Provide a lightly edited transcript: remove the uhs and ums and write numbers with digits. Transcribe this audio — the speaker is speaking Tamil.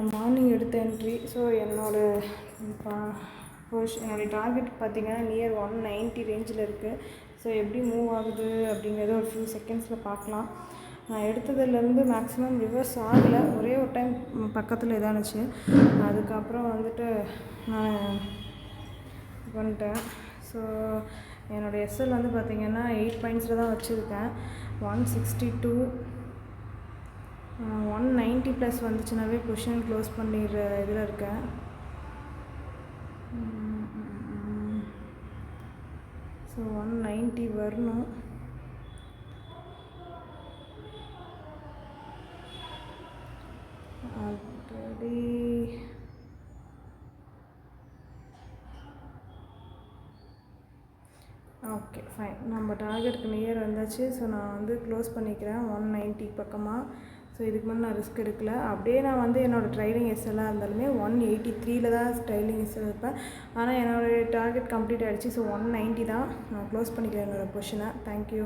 மார்னிங் எடுத்த என்ட்ரி. ஸோ என்னோடய டார்கெட் பார்த்திங்கன்னா நியர் 190 ரேஞ்சில் இருக்குது. ஸோ எப்படி மூவ் ஆகுது அப்படிங்கிறத ஒரு ஃபியூ செகண்ட்ஸில் பார்க்கலாம். நான் எடுத்ததுலேருந்து மேக்ஸிமம் ரிவர்ஸ் ஆகலை. ஒரே ஒரு டைம் பக்கத்தில் இதானுச்சு. அதுக்கப்புறம் வந்துட்டு நான் பண்ணிட்டேன். ஸோ என்னோடய எஸ்எல் வந்து பார்த்திங்கன்னா 8 பாயிண்ட்ஸில் தான் வச்சுருக்கேன். 162 190 ப்ளஸ் வந்துச்சுனாவே பொசிஷன் க்ளோஸ் பண்ணிடுற இதில் இருக்கேன். ஸோ 190 வரணும். Already okay fine. நம்ம டார்கெட்டுக்கு நியர் வந்தாச்சு. ஸோ நான் வந்து க்ளோஸ் பண்ணிக்கிறேன் 190 பக்கமாக. ஸோ இதுக்கு முன்னே நான் ரிஸ்க் எடுக்கல. அப்படியே நான் வந்து என்னோடய ட்ரைலிங் எஸ்எல்லாக இருந்தாலுமே 183 தான் ட்ரைலிங் எஸ்எல் இருப்பேன். ஆனால் என்னோடய டார்கெட் கம்ப்ளீட் ஆகிடுச்சு. ஸோ 190 தான். நான் க்ளோஸ் பண்ணிக்கிறேன் என்னோடய பொசிஷனை. தேங்க்யூ.